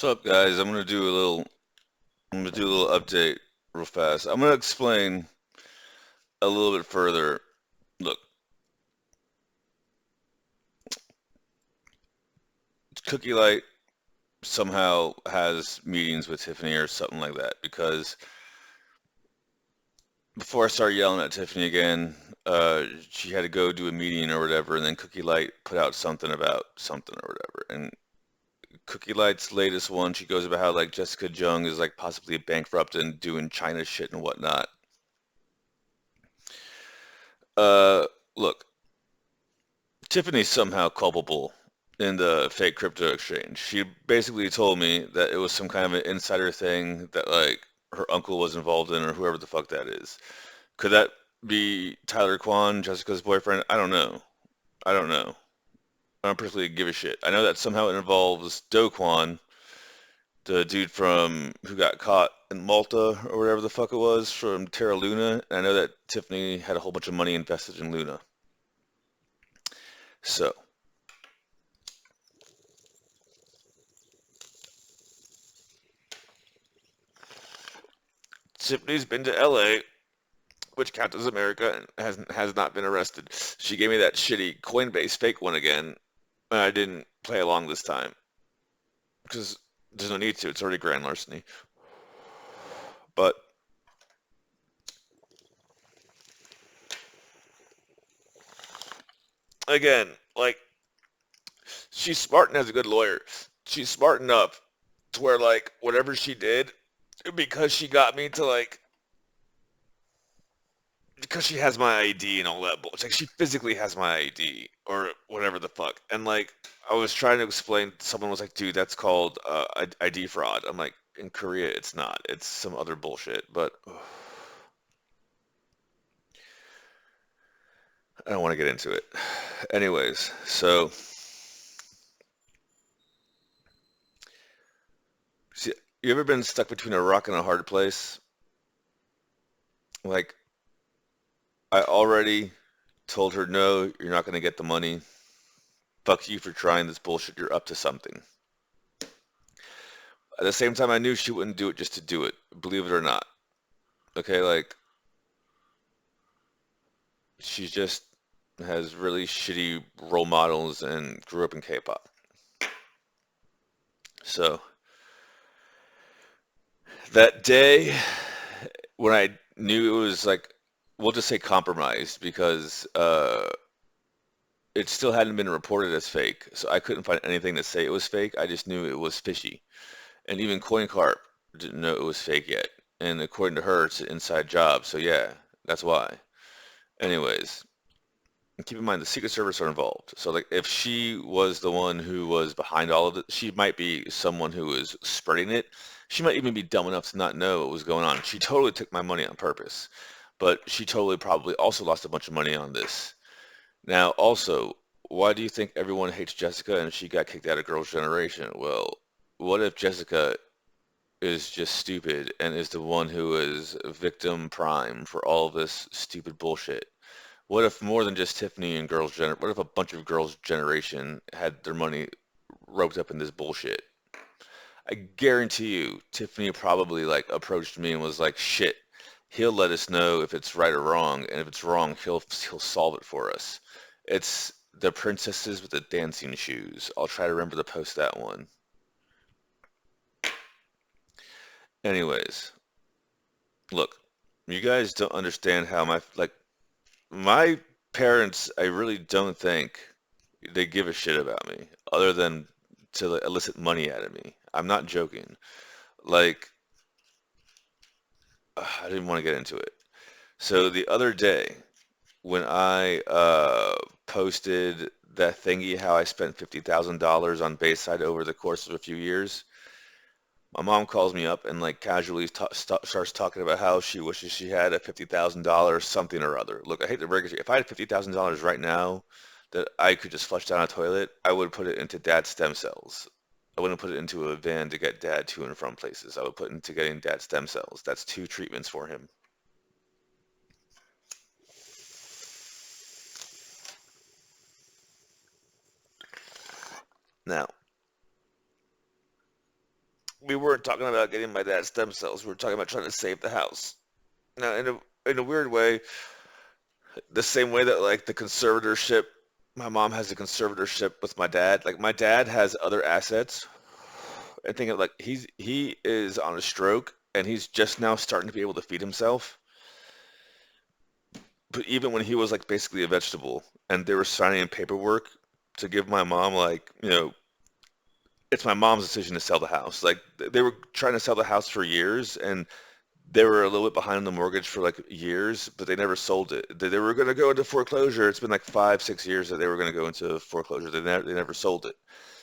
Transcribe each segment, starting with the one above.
What's up, guys? I'm gonna do a little update real fast. I'm gonna explain a little bit further. Look, Cookie Light somehow has meetings with Tiffany or something like that because before I started yelling at Tiffany again, she had to go do a meeting or whatever, and then Cookie Light put out something about something or whatever. And Cookie Light's latest one, she goes about how like Jessica Jung is like possibly bankrupt and doing China shit and whatnot. Uh, Look, Tiffany's somehow culpable in the fake crypto exchange. She basically told me that it was some kind of an insider thing that like her uncle was involved in or whoever the fuck that is. Could that be Tyler Kwan, Jessica's boyfriend? I don't know. I don't know. I don't particularly give a shit. I know that somehow it involves Do Kwan, the dude from who got caught in Malta or whatever the fuck it was from Terra Luna. And I know that Tiffany had a whole bunch of money invested in Luna. So Tiffany's been to LA, which counts as America, and has not been arrested. She gave me that shitty Coinbase fake one again, and I didn't play along this time because there's no need to. It's already grand larceny. But again, like she's smart and has a good lawyer. She's smart enough to where like whatever she did, because she got me to like because she has my ID and all that bullshit. Like she physically has my ID or whatever the fuck. And like I was trying to explain, someone was like, "Dude, that's called ID fraud." I'm like, in Korea, it's not. It's some other bullshit. But I don't want to get into it. Anyways, so see, you ever been stuck between a rock and a hard place? Like I already told her, no, you're not gonna get the money. Fuck you for trying this bullshit. You're up to something. At the same time, I knew she wouldn't do it just to do it, believe it or not. Okay, like she just has really shitty role models and grew up in K-pop. So that day when I knew it was like, we'll just say compromised because it still hadn't been reported as fake, so I couldn't find anything to say it was fake. I just knew it was fishy, and even CoinCarp didn't know it was fake yet. And according to her, it's an inside job. So yeah, that's why. Anyways, and keep in mind the Secret Service are involved. So like if she was the one who was behind all of it, she might be someone who is spreading it. She might even be dumb enough to not know what was going on. She totally took my money on purpose, but she totally probably also lost a bunch of money on this. Now, also, why do you think everyone hates Jessica and she got kicked out of Girls' Generation? Well, what if Jessica is just stupid and is the one who is victim prime for all of this stupid bullshit? What if more than just Tiffany and what if a bunch of Girls' Generation had their money roped up in this bullshit? I guarantee you, Tiffany probably like approached me and was like, "Shit, he'll let us know if it's right or wrong, and if it's wrong, he'll solve it for us." It's the princesses with the dancing shoes. I'll try to remember to post that one. Anyways, look, you guys don't understand how my parents, I really don't think they give a shit about me other than to like, elicit money out of me. I'm not joking. Like, I didn't want to get into it. So the other day, when I posted that thingy, how I spent $50,000 on Bayside over the course of a few years, my mom calls me up and like casually starts talking about how she wishes she had a $50,000 something or other. Look, I hate to break it to you. If I had $50,000 right now that I could just flush down a toilet, I would put it into dad's stem cells. I wouldn't put it into a van to get dad to and from places. I would put it into getting dad stem cells. That's two treatments for him. Now, We weren't talking about getting my dad stem cells. We were talking about trying to save the house. Now, in a weird way, the same way that like the conservatorship, my mom has a conservatorship with my dad. Like my dad has other assets. I think of like he is on a stroke and he's just now starting to be able to feed himself. But even when he was like basically a vegetable, and they were signing paperwork to give my mom like it's my mom's decision to sell the house. Like they were trying to sell the house for years, and they were a little bit behind on the mortgage for like years, but they never sold it. They were going to go into foreclosure. It's been like 5, 6 years that they were going to go into foreclosure. They never sold it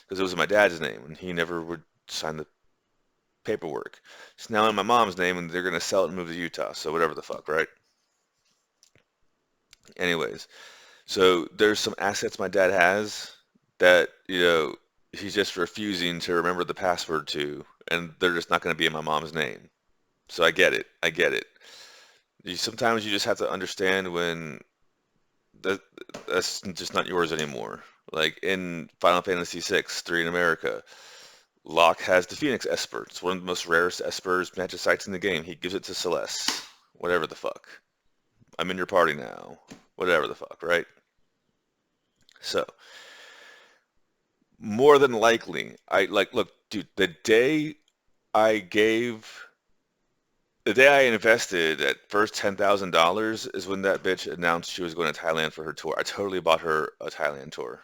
because it was in my dad's name, and he never would sign the paperwork. It's now in my mom's name, and they're going to sell it and move to Utah. So whatever the fuck, right? Anyways, so there's some assets my dad has that he's just refusing to remember the password to, and they're just not going to be in my mom's name. So I get it. I get it. Sometimes you just have to understand when that that's just not yours anymore. Like in Final Fantasy VI, 3 in America, Locke has the Phoenix Esper. It's one of the most rarest Espers magicites in the game. He gives it to Celeste. Whatever the fuck. I'm in your party now. Whatever the fuck, right? So, more than likely, I like, look, dude, I gave, the day I invested at first $10,000 is when that bitch announced she was going to Thailand for her tour. I totally bought her a Thailand tour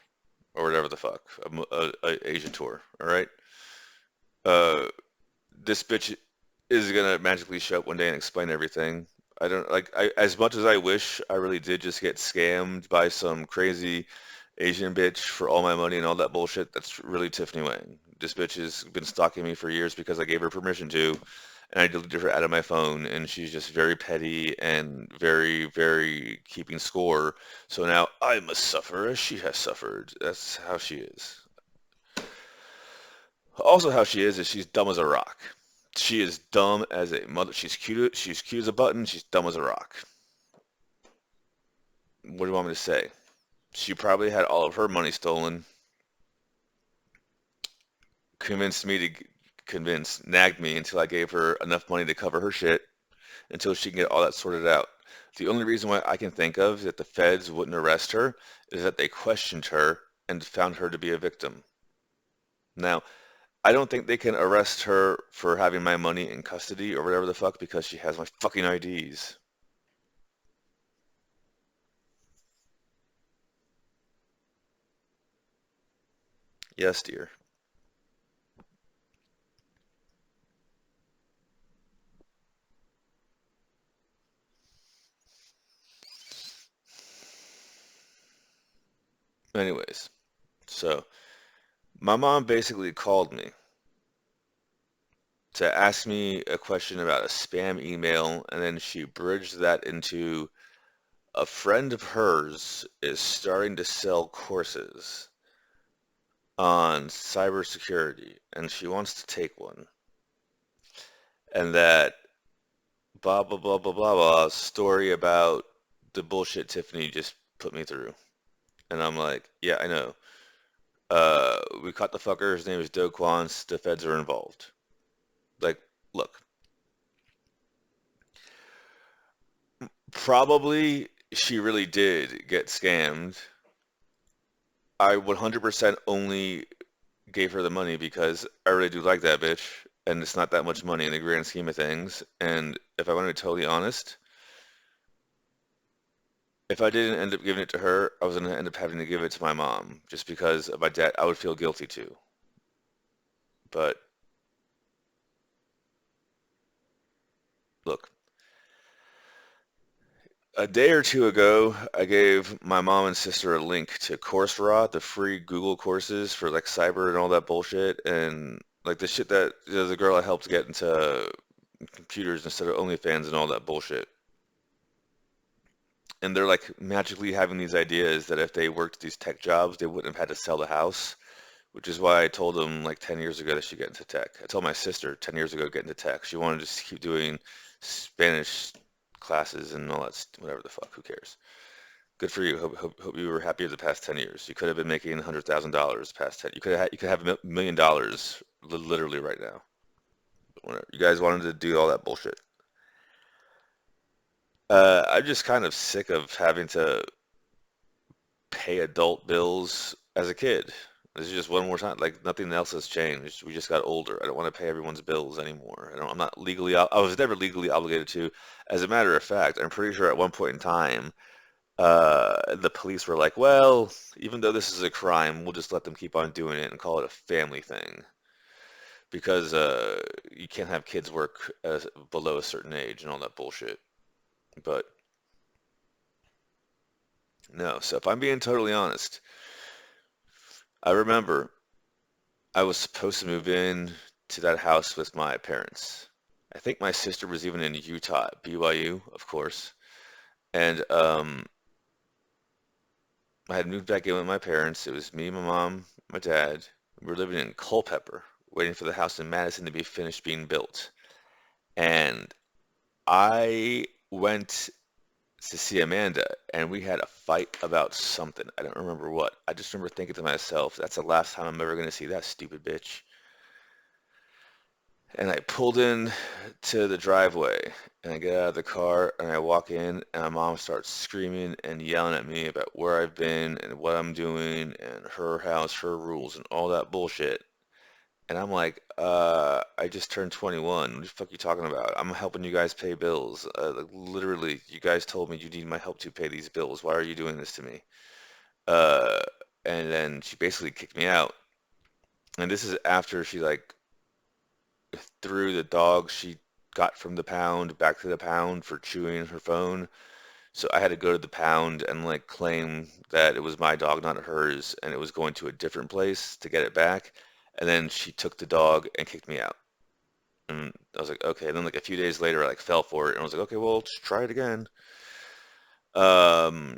or whatever the fuck, a Asia tour. All right. Uh, this bitch is gonna magically show up one day and explain everything. I don't like as much as I wish I really did just get scammed by some crazy Asian bitch for all my money and all that bullshit. That's really Tiffany Wang. This bitch has been stalking me for years because I gave her permission to, and I deleted her out of my phone, and she's just very petty and very, very keeping score. So now I must suffer as she has suffered. That's how she is. Also, how she is she's dumb as a rock. She is dumb as a mother. She's cute as a button. She's dumb as a rock. What do you want me to say? She probably had all of her money stolen. Convinced me to nagged me until I gave her enough money to cover her shit until she can get all that sorted out. The only reason why I can think of that the feds wouldn't arrest her is that they questioned her and found her to be a victim. Now, I don't think they can arrest her for having my money in custody or whatever the fuck because she has my fucking IDs. Yes, dear. Anyways, so my mom basically called me to ask me a question about a spam email, and then she bridged that into a friend of hers is starting to sell courses on cybersecurity, and she wants to take one, and that blah blah blah blah blah blah story about the bullshit Tiffany just put me through. And I'm like, yeah, I know. We caught the fucker. His name is Do Kwon. The feds are involved. Like, look, probably she really did get scammed. I 100% only gave her the money because I really do like that bitch, and it's not that much money in the grand scheme of things. And if I want to be totally honest, if I didn't end up giving it to her, I was going to end up having to give it to my mom just because of my debt. I would feel guilty too. But look, a day or two ago, I gave my mom and sister a link to Coursera, the free Google courses for like cyber and all that bullshit, and like the shit that the girl I helped get into computers instead of OnlyFans and all that bullshit. And they're like magically having these ideas that if they worked these tech jobs, they wouldn't have had to sell the house, which is why I told them like 10 years ago they should get into tech. I told my sister 10 years ago to get into tech. She wanted to just keep doing Spanish classes and all that, whatever the fuck, who cares? Good for you. Hope you were happier the past 10 years. You could have been making $100,000 past 10. You could have $1 million literally right now. Whatever. You guys wanted to do all that bullshit. I'm just kind of sick of having to pay adult bills as a kid. This is just one more time. Like nothing else has changed. We just got older. I don't want to pay everyone's bills anymore. I'm not legally. I was never legally obligated to. As a matter of fact, I'm pretty sure at one point in time, the police were like, "Well, even though this is a crime, we'll just let them keep on doing it and call it a family thing because you can't have kids work below a certain age and all that bullshit." But no. So if I'm being totally honest, I remember I was supposed to move in to that house with my parents. I think my sister was even in Utah at BYU, of course. And I had moved back in with my parents. It was me, my mom, my dad. We were living in Culpeper, waiting for the house in Madison to be finished being built. And I went to see Amanda, and we had a fight about something. I don't remember what. I just remember thinking to myself, that's the last time I'm ever going to see that stupid bitch. And I pulled in to the driveway and I get out of the car and I walk in and my mom starts screaming and yelling at me about where I've been and what I'm doing and her house, her rules and all that bullshit. And I'm like, I just turned 21. What the fuck are you talking about? I'm helping you guys pay bills. Like, literally, you guys told me you need my help to pay these bills. Why are you doing this to me? Uh, and then she basically kicked me out. And this is after she like threw the dog she got from the pound back to the pound for chewing her phone. So I had to go to the pound and like claim that it was my dog, not hers, and it was going to a different place to get it back. And then she took the dog and kicked me out. And I was like, okay. And then like a few days later, I like fell for it, and I was like, okay, well, just try it again. Um,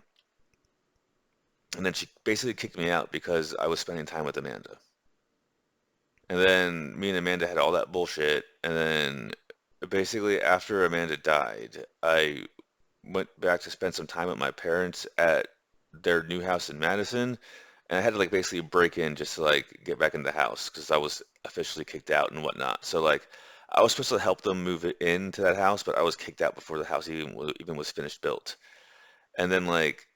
and then she basically kicked me out because I was spending time with Amanda. And then me and Amanda had all that bullshit. And then basically after Amanda died, I went back to spend some time with my parents at their new house in Madison. And I had to like basically break in just to like get back in the house because I was officially kicked out and whatnot. So like I was supposed to help them move it into that house, but I was kicked out before the house even was finished built. And then like,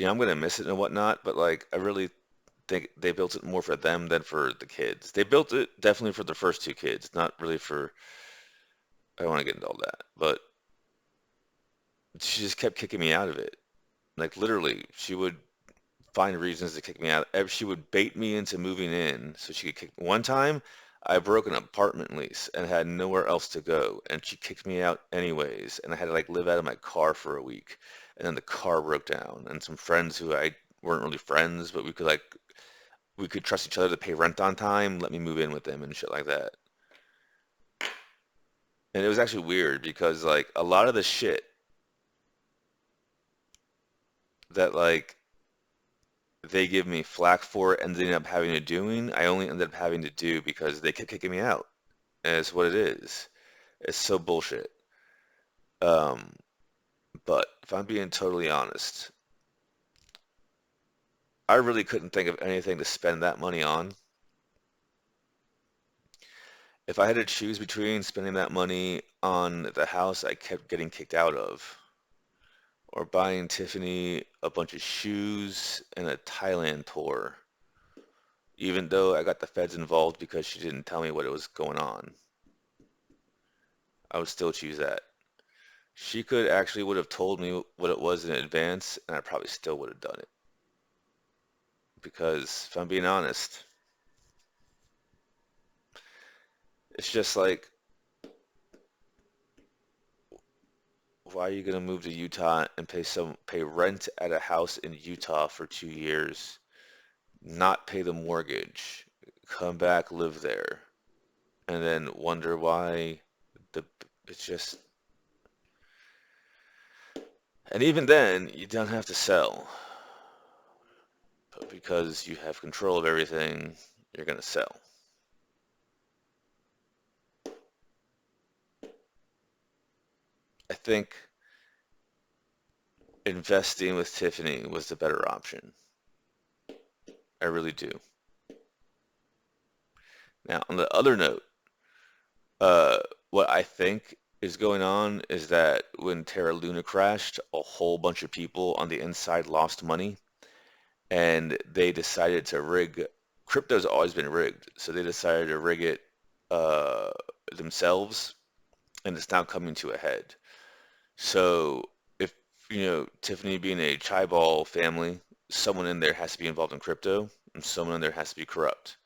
I'm gonna miss it and whatnot, but like I really think they built it more for them than for the kids. They built it definitely for the first two kids, not really for, I don't want to get into all that, but she just kept kicking me out of it. Like literally, she would find reasons to kick me out. She would bait me into moving in so she could kick. One time, I broke an apartment lease and had nowhere else to go, and she kicked me out anyways, and I had to like live out of my car for a week. And then the car broke down, and some friends who I weren't really friends, but we could trust each other to pay rent on time, let me move in with them and shit like that. And it was actually weird because like a lot of the shit that like they give me flack for and ended up having to doing, I only ended up having to do because they kept kicking me out. And it's what it is. It's so bullshit. Um, but if I'm being totally honest, I really couldn't think of anything to spend that money on. If I had to choose between spending that money on the house I kept getting kicked out of, or buying Tiffany a bunch of shoes and a Thailand tour, even though I got the feds involved because she didn't tell me what it was going on, I would still choose that. She could actually would have told me what it was in advance, and I probably still would have done it. Because if I'm being honest, it's just like, why are you gonna move to Utah and pay rent at a house in Utah for 2 years, not pay the mortgage, come back, live there, and then wonder why the it's just. And even then, you don't have to sell. But because you have control of everything, you're gonna sell. I think investing with Tiffany was the better option. I really do. Now, on the other note, Uh, what I think is going on is that when Terra Luna crashed, a whole bunch of people on the inside lost money, and they decided to rig. Crypto's always been rigged, so they decided to rig it uh, themselves, and it's now coming to a head. So if, Tiffany being a Chaiball family, someone in there has to be involved in crypto, and someone in there has to be corrupt.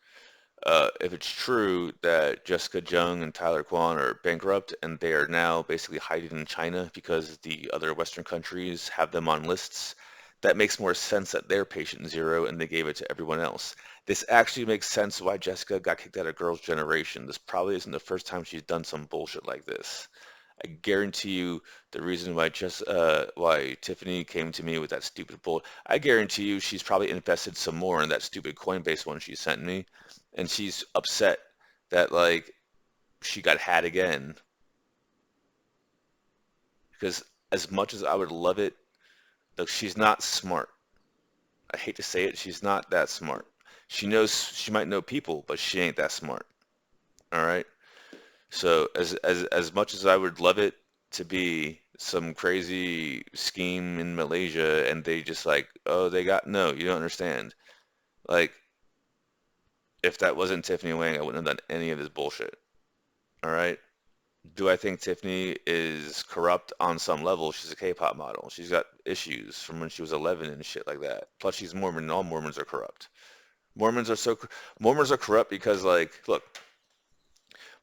If it's true that Jessica Jung and Tyler Kwan are bankrupt and they are now basically hiding in China because the other Western countries have them on lists, that makes more sense that they're patient zero and they gave it to everyone else. This actually makes sense why Jessica got kicked out of Girls' Generation. This probably isn't the first time she's done some bullshit like this. I guarantee you the reason why Tiffany came to me with that stupid bull. I guarantee you she's probably invested some more in that stupid Coinbase one she sent me, and she's upset that like she got had again. Because as much as I would love it, look, she's not smart. I hate to say it, she's not that smart. She knows she might know people, but she ain't that smart. All right. So as much as I would love it to be some crazy scheme in Malaysia and they just like, oh, they got no, you don't understand. Like, if that wasn't Tiffany Wang, I wouldn't have done any of this bullshit. All right. Do I think Tiffany is corrupt on some level? She's a K-pop model. She's got issues from when she was 11 and shit like that. Plus, she's Mormon, and all Mormons are corrupt. Mormons are so Mormons are corrupt because, like, look,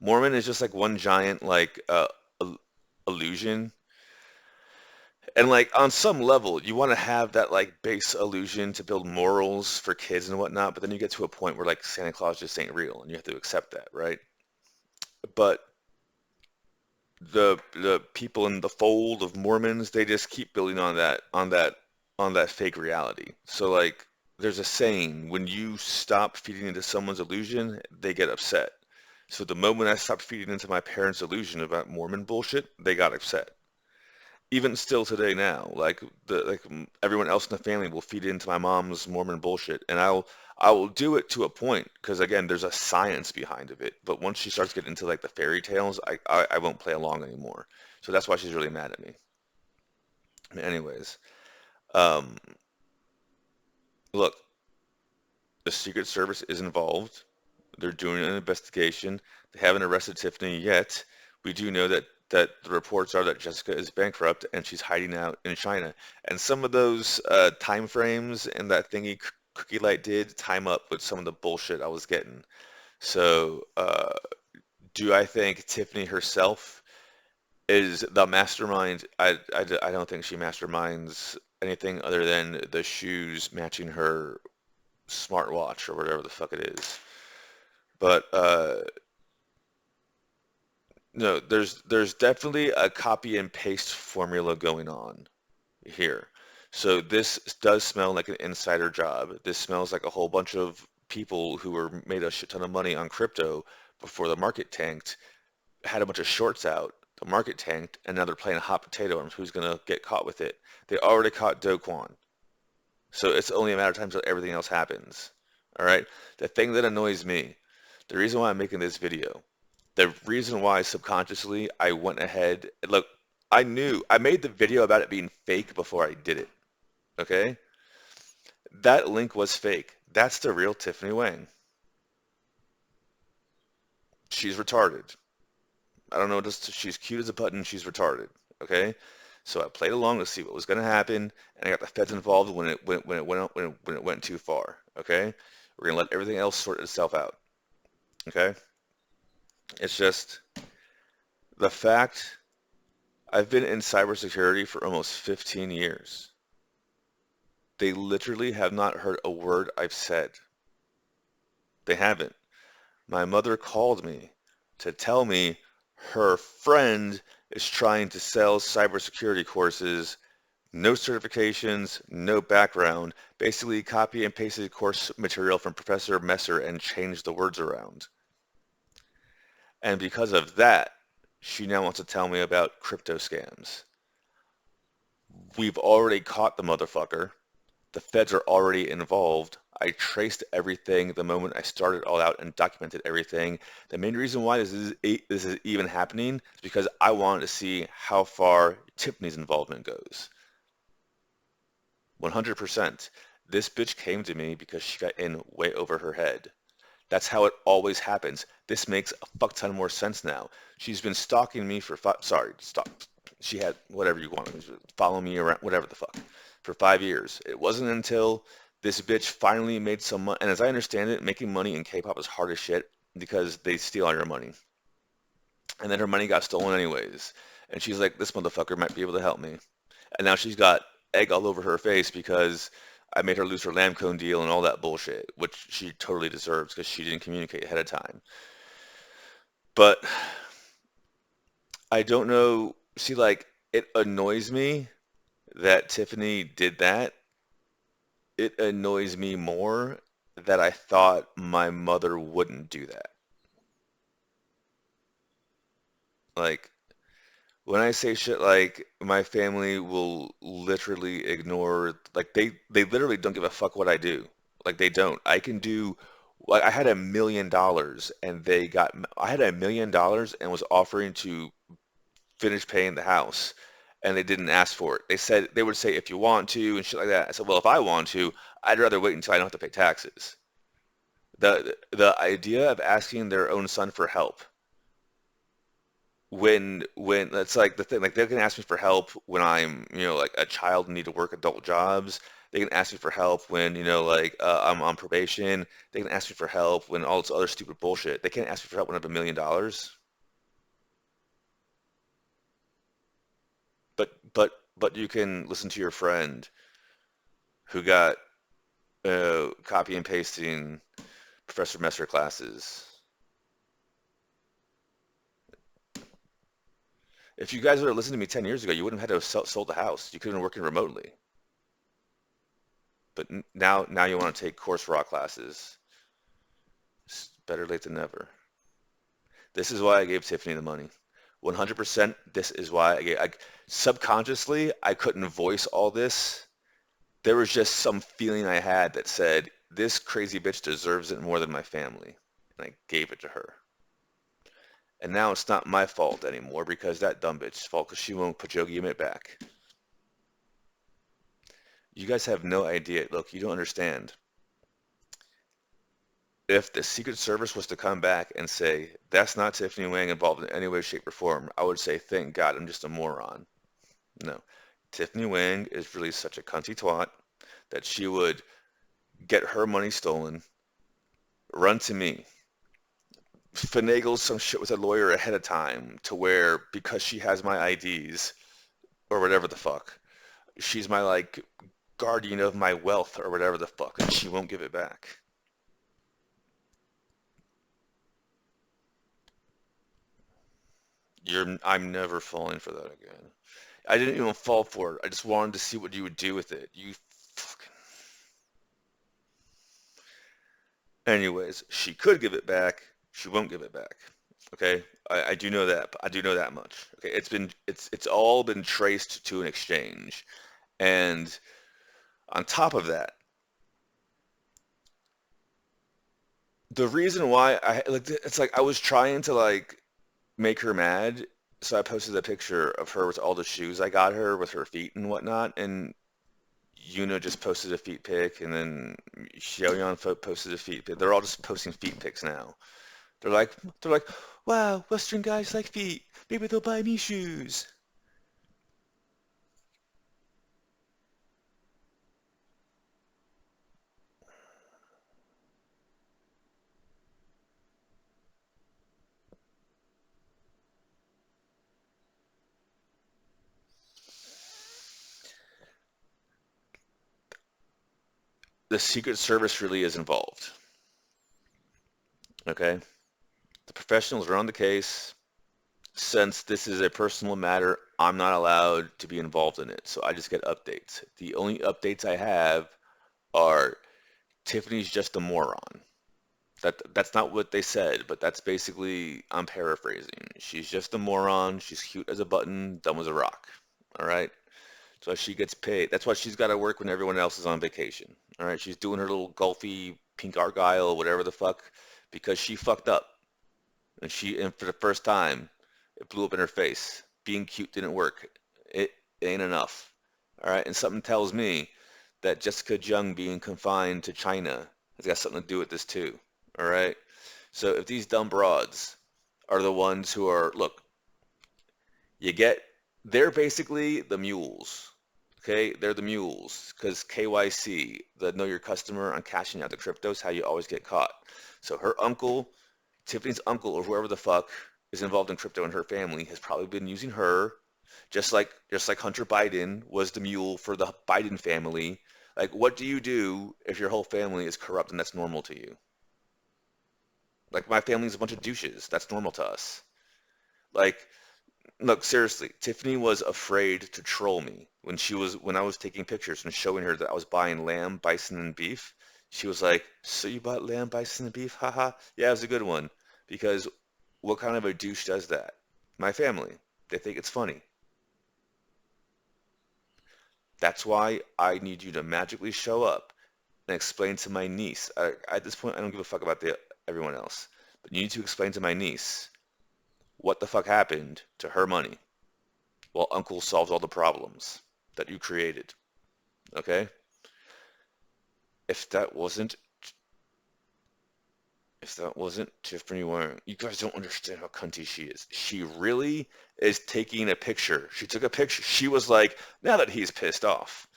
Mormon is just like one giant like illusion. And like on some level, you want to have that like base illusion to build morals for kids and whatnot, but then you get to a point where like Santa Claus just ain't real, and you have to accept that, right? But the people in the fold of Mormons, they just keep building on that fake reality. So like there's a saying, when you stop feeding into someone's illusion, they get upset. So the moment I stopped feeding into my parents' illusion about Mormon bullshit, they got upset. Even still today now, everyone else in the family will feed into my mom's Mormon bullshit, and I will do it to a point because again, there's a science behind of it. But once she starts getting into like the fairy tales, I won't play along anymore. So that's why she's really mad at me. Anyways, um, look, the Secret Service is involved. They're doing an investigation. They haven't arrested Tiffany yet. We do know that the reports are that Jessica is bankrupt and she's hiding out in China. And some of those time frames and that thingy Cookie Light did time up with some of the bullshit I was getting. So, do I think Tiffany herself is the mastermind? I don't think she masterminds anything other than the shoes matching her smartwatch or whatever the fuck it is. But no, there's definitely a copy and paste formula going on here. So this does smell like an insider job. This smells like a whole bunch of people who were made a shit ton of money on crypto before the market tanked, had a bunch of shorts out, the market tanked, and now they're playing hot potato on who's gonna get caught with it. They already caught Do Kwon, so it's only a matter of time until everything else happens. All right? The thing that annoys me, the reason why I'm making this video, the reason why subconsciously I went ahead, look, I knew I made the video about it being fake before I did it. Okay? That link was fake. That's the real Tiffany Wang. She's retarded. I don't know, just she's cute as a button, she's retarded. Okay? So I played along to see what was going to happen, and I got the feds involved when it went too far. Okay? We're gonna let everything else sort itself out. Okay? It's just the fact I've been in cybersecurity for almost 15 years. They literally have not heard a word I've said. They haven't. My mother called me to tell me her friend is trying to sell cybersecurity courses, no certifications, no background, basically copy and pasted course material from Professor Messer and changed the words around. And because of that, she now wants to tell me about crypto scams. We've already caught the motherfucker. The feds are already involved. I traced everything the moment I started all out and documented everything. The main reason why this is even happening is because I wanted to see how far Tiffany's involvement goes. 100%. This bitch came to me because she got in way over her head. That's how it always happens. This makes a fuck ton more sense now. She's been stalking me for sorry, stop. She had whatever you want, follow me around, whatever the fuck, for 5 years. It wasn't until this bitch finally made some money, and as I understand it, making money in K-pop is hard as shit because they steal all your money. And then her money got stolen anyways. And she's like, this motherfucker might be able to help me. And now she's got egg all over her face because I made her lose her Lamcone deal and all that bullshit, which she totally deserves because she didn't communicate ahead of time. But I don't know. See, like, it annoys me that Tiffany did that. It annoys me more that I thought my mother wouldn't do that. Like, when I say shit like my family will literally ignore, like they literally don't give a fuck what I do. Like they don't. I can do, like I had $1 million and I had $1 million and was offering to finish paying the house and they didn't ask for it. They would say if you want to and shit like that. I said, well, if I want to, I'd rather wait until I don't have to pay taxes. The idea of asking their own son for help when that's like the thing, like they can ask me for help when I'm like a child and need to work adult jobs. They can ask me for help when like I'm on probation. They can ask me for help when all this other stupid bullshit. They can't ask me for help when I have $1 million. But you can listen to your friend who got copy and pasting Professor Messer classes. If you guys would have listened to me 10 years ago, you wouldn't have had to have sold the house. You could have been working remotely. But now you want to take course raw classes. It's better late than never. This is why I gave Tiffany the money. 100%, this is why subconsciously, I couldn't voice all this. There was just some feeling I had that said, this crazy bitch deserves it more than my family. And I gave it to her. And now it's not my fault anymore because that dumb bitch's fault because she won't put Yogi Amit back. You guys have no idea. Look, you don't understand. If the Secret Service was to come back and say, that's not Tiffany Wang involved in any way, shape, or form, I would say, thank God, I'm just a moron. No. Tiffany Wang is really such a cunty twat that she would get her money stolen, run to me, finagle some shit with a lawyer ahead of time to where, because she has my IDs, or whatever the fuck, she's my, like, guardian of my wealth, or whatever the fuck, and she won't give it back. I'm never falling for that again. I didn't even fall for it. I just wanted to see what you would do with it. You fucking. Anyways, she could give it back. She won't give it back. Okay, I do know that. I do know that much. Okay, it's all been traced to an exchange, and on top of that, the reason why I like it's like I was trying to like make her mad, so I posted a picture of her with all the shoes I got her with her feet and whatnot, and Yuna just posted a feet pic, and then Xiaoyan posted a feet pic. They're all just posting feet pics now. They're like, wow, Western guys like feet. Maybe they'll buy me shoes. The Secret Service really is involved. Okay, the professionals are on the case. Since this is a personal matter, I'm not allowed to be involved in it, so I just get updates. The only updates I have are Tiffany's just a moron. That's not what they said, but that's basically I'm paraphrasing. She's just a moron. She's cute as a button, dumb as a rock. All right. That's why she gets paid. That's why she's got to work when everyone else is on vacation. All right, she's doing her little golfy pink argyle, whatever the fuck, because she fucked up. And for the first time, it blew up in her face. Being cute didn't work. It ain't enough. All right, and something tells me that Jessica Jung being confined to China has got something to do with this too. All right. So if these dumb broads are the ones who are, look, you get, they're basically the mules. Okay, they're the mules because KYC, the know your customer on cashing out the crypto, is how you always get caught. So her uncle, Tiffany's uncle, or whoever the fuck is involved in crypto in her family, has probably been using her, just like Hunter Biden was the mule for the Biden family. Like, what do you do if your whole family is corrupt and that's normal to you? Like, my family's a bunch of douches. That's normal to us. Like, look, seriously, Tiffany was afraid to troll me when I was taking pictures and showing her that I was buying lamb, bison, and beef. She was like, "So you bought lamb, bison, and beef? Haha. Yeah, it was a good one." Because what kind of a douche does that? My family. They think it's funny. That's why I need you to magically show up and explain to my niece. At this point, I don't give a fuck about everyone else. But you need to explain to my niece what the fuck happened to her money while Uncle solves all the problems that you created. Okay? If that wasn't if that wasn't Tiffany Wang, you guys don't understand how cunty she is. She really is taking a picture. She took a picture. She was like, now that he's pissed off,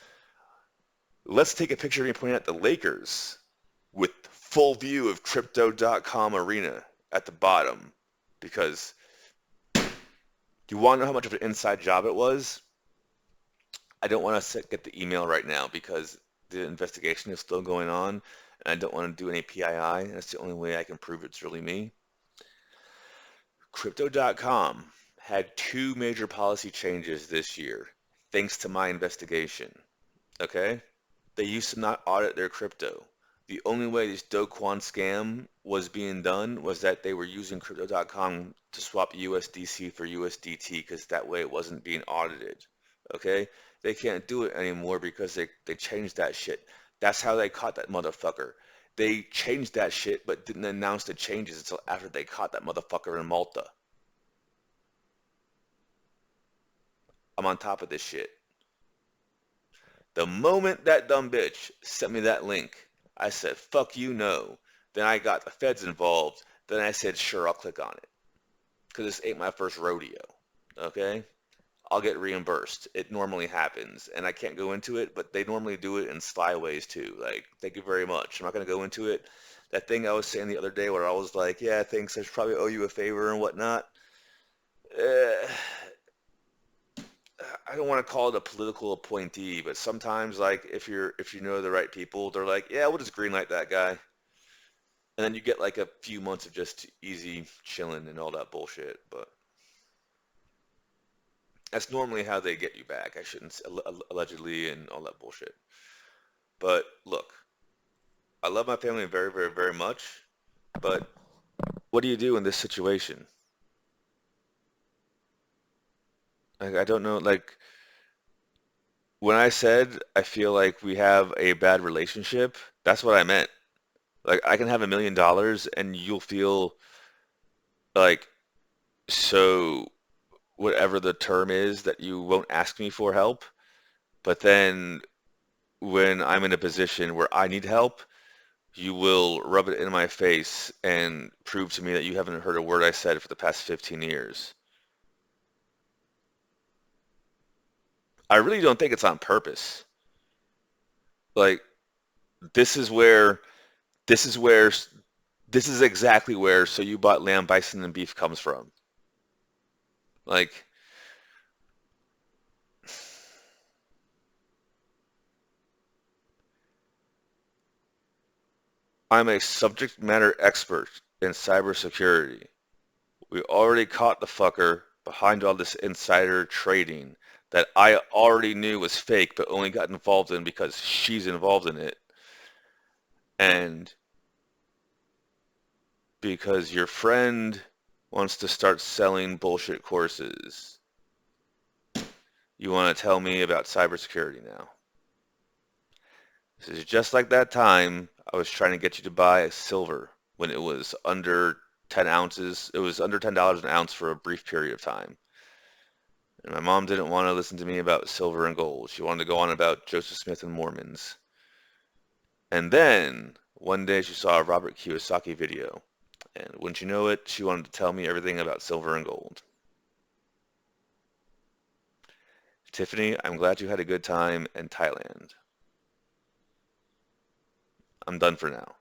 let's take a picture of me pointing at the Lakers with full view of crypto.com arena at the bottom. Because you want to know how much of an inside job it was? I don't want to get the email right now because the investigation is still going on, and I don't want to do any PII. That's the only way I can prove it's really me. Crypto.com had two major policy changes this year, thanks to my investigation. Okay? They used to not audit their crypto. The only way this Do Kwon scam was being done was that they were using Crypto.com to swap USDC for USDT because that way it wasn't being audited. Okay? They can't do it anymore because they changed that shit. That's how they caught that motherfucker. They changed that shit but didn't announce the changes until after they caught that motherfucker in Malta. I'm on top of this shit. The moment that dumb bitch sent me that link, I said, fuck you, no. Then I got the feds involved. Then I said, sure, I'll click on it. Because this ain't my first rodeo. Okay? I'll get reimbursed. It normally happens. And I can't go into it, but they normally do it in sly ways too. Like, thank you very much. I'm not going to go into it. That thing I was saying the other day where I was like, yeah, thanks, I should probably owe you a favor and whatnot. Uh, I don't want to call it a political appointee, but sometimes like if you know the right people, they're like, yeah, we'll just greenlight that guy. And then you get like a few months of just easy chilling and all that bullshit. But that's normally how they get you back. I shouldn't allegedly and all that bullshit. But look, I love my family very, very, very much. But what do you do in this situation? Like, I don't know. Like when I said I feel like we have a bad relationship, that's what I meant. Like I can have $1 million and you'll feel like so whatever the term is that you won't ask me for help. But then when I'm in a position where I need help, you will rub it in my face and prove to me that you haven't heard a word I said for the past 15 years. I really don't think it's on purpose. Like this is where this is where this is exactly where so you bought lamb, bison, and beef comes from. Like I'm a subject matter expert in cybersecurity. We already caught the fucker behind all this insider trading that I already knew was fake, but only got involved in because she's involved in it. And because your friend wants to start selling bullshit courses. You want to tell me about cybersecurity now. This is just like that time I was trying to get you to buy silver when it was under 10 ounces. It was under $10 an ounce for a brief period of time. And my mom didn't want to listen to me about silver and gold. She wanted to go on about Joseph Smith and Mormons. And then one day she saw a Robert Kiyosaki video. And wouldn't you know it, she wanted to tell me everything about silver and gold. Tiffany, I'm glad you had a good time in Thailand. I'm done for now.